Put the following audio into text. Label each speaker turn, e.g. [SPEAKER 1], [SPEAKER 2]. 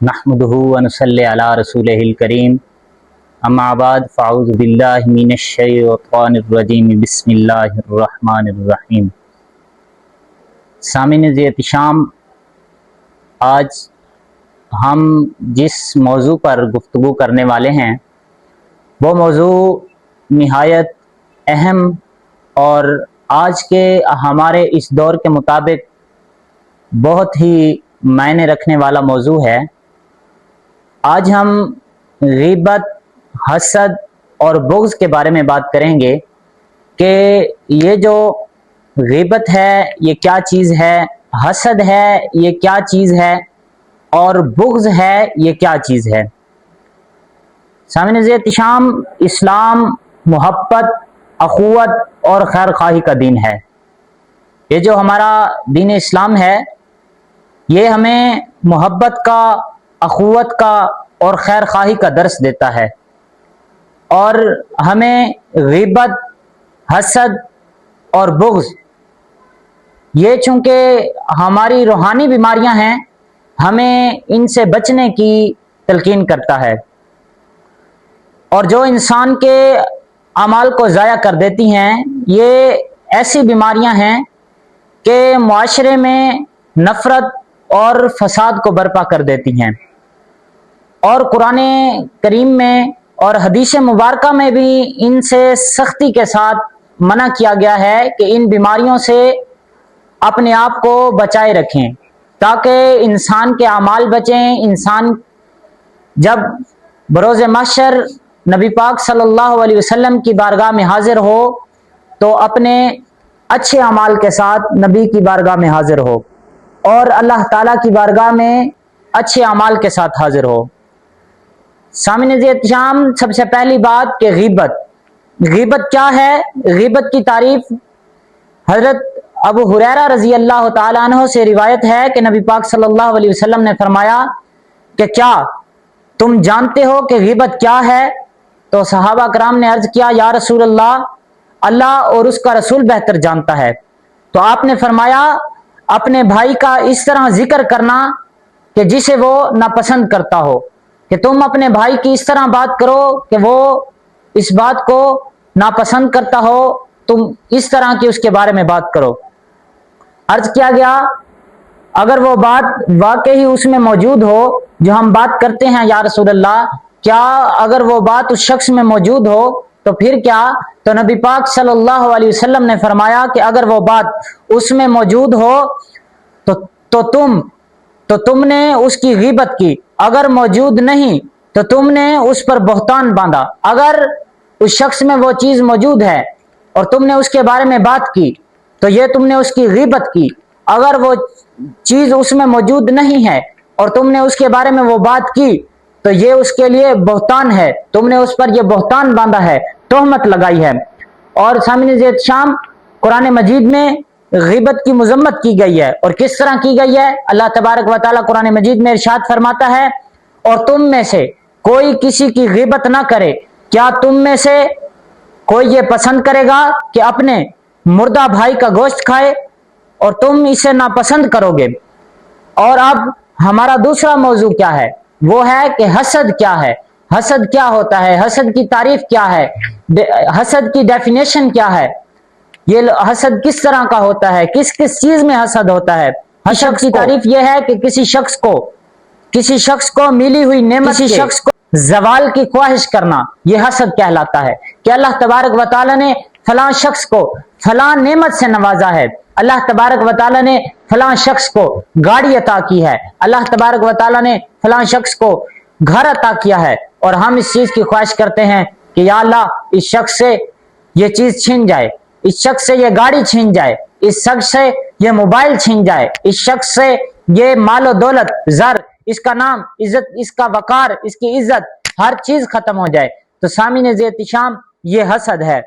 [SPEAKER 1] نحمدہ ونصلی علی رسولہ الکریم اما بعد فاعوذ باللہ من الشیطان الرجیم بسم اللہ الرحمن الرحیم۔ سامعین ذی احتشام، آج ہم جس موضوع پر گفتگو کرنے والے ہیں وہ موضوع نہایت اہم اور آج کے ہمارے اس دور کے مطابق بہت ہی معنی رکھنے والا موضوع ہے۔ آج ہم غیبت، حسد اور بغض کے بارے میں بات کریں گے کہ یہ جو غیبت ہے یہ کیا چیز ہے، حسد ہے یہ کیا چیز ہے، اور بغض ہے یہ کیا چیز ہے۔ سامعین ذی احتشام، اسلام محبت، اخوت اور خیر خواہی کا دین ہے۔ یہ جو ہمارا دین اسلام ہے یہ ہمیں محبت کا، اخوت کا اور خیر خواہی کا درس دیتا ہے، اور ہمیں غیبت، حسد اور بغض یہ چونکہ ہماری روحانی بیماریاں ہیں ہمیں ان سے بچنے کی تلقین کرتا ہے، اور جو انسان کے اعمال کو ضائع کر دیتی ہیں یہ ایسی بیماریاں ہیں کہ معاشرے میں نفرت اور فساد کو برپا کر دیتی ہیں، اور قرآن کریم میں اور حدیث مبارکہ میں بھی ان سے سختی کے ساتھ منع کیا گیا ہے کہ ان بیماریوں سے اپنے آپ کو بچائے رکھیں تاکہ انسان کے اعمال بچیں۔ انسان جب بروز محشر نبی پاک صلی اللہ علیہ وسلم کی بارگاہ میں حاضر ہو تو اپنے اچھے اعمال کے ساتھ نبی کی بارگاہ میں حاضر ہو اور اللہ تعالیٰ کی بارگاہ میں اچھے اعمال کے ساتھ حاضر ہو۔ سامعین ذی احتشام، سب سے پہلی بات کہ غیبت کیا ہے؟ غیبت کی تعریف حضرت ابو ہریرہ رضی اللہ تعالیٰ عنہ سے روایت ہے کہ نبی پاک صلی اللہ علیہ وسلم نے فرمایا کہ کیا تم جانتے ہو کہ غیبت کیا ہے؟ تو صحابہ کرام نے عرض کیا یا رسول اللہ، اللہ اور اس کا رسول بہتر جانتا ہے۔ تو آپ نے فرمایا اپنے بھائی کا اس طرح ذکر کرنا کہ جسے وہ ناپسند کرتا ہو، کہ تم اپنے بھائی کی اس طرح بات کرو کہ وہ اس بات کو ناپسند کرتا ہو، تم اس طرح کی اس کے بارے میں بات کرو۔ عرض کیا گیا اگر وہ بات واقعی اس میں موجود ہو جو ہم بات کرتے ہیں یا رسول اللہ، کیا اگر وہ بات اس شخص میں موجود ہو تو پھر کیا؟ تو نبی پاک صلی اللہ علیہ وسلم نے فرمایا کہ اگر وہ بات اس میں موجود ہو تو تم نے اس کی غیبت کی، اگر موجود نہیں تو تم نے اس پر بہتان باندھا۔ اگر اس شخص میں وہ چیز موجود ہے اور تم نے اس کے بارے میں بات کی تو یہ تم نے اس کی غیبت کی، اگر وہ چیز اس میں موجود نہیں ہے اور تم نے اس کے بارے میں وہ بات کی تو یہ اس کے لیے بہتان ہے، تم نے اس پر یہ بہتان باندھا ہے، تہمت لگائی ہے۔ اور سامعین ذی احتشام، قرآن مجید میں غیبت کی مذمت کی گئی ہے، اور کس طرح کی گئی ہے؟ اللہ تبارک و تعالیٰ قرآن مجید میں ارشاد فرماتا ہے اور تم میں سے کوئی کسی کی غیبت نہ کرے، کیا تم میں سے کوئی یہ پسند کرے گا کہ اپنے مردہ بھائی کا گوشت کھائے، اور تم اسے ناپسند کرو گے۔ اور اب ہمارا دوسرا موضوع کیا ہے؟ وہ ہے کہ حسد کیا ہے، حسد کیا ہوتا ہے، حسد کی تعریف کیا ہے، حسد کی ڈیفینیشن کیا ہے، یہ حسد کس طرح کا ہوتا ہے، کس کس چیز میں حسد ہوتا ہے۔ حسد کی تعریف یہ ہے کہ کسی شخص کو ملی ہوئی نعمت، کسی شخص کو زوال کی خواہش کرنا، یہ حسد کہلاتا ہے کہ اللہ تبارک و تعالیٰ نے فلاں شخص کو فلاں نعمت سے نوازا ہے، اللہ تبارک و تعالیٰ نے فلاں شخص کو گاڑی عطا کی ہے، اللہ تبارک و تعالیٰ نے فلاں شخص کو گھر عطا کیا ہے، اور ہم اس چیز کی خواہش کرتے ہیں کہ یا اللہ اس شخص سے یہ چیز چھین جائے، اس شخص سے یہ گاڑی چھین جائے، اس شخص سے یہ موبائل چھین جائے، اس شخص سے یہ مال و دولت، زر، اس کا نام، عزت، اس کا وقار، اس کی عزت، ہر چیز ختم ہو جائے۔ تو سامعین ذی احتشام، یہ حسد ہے۔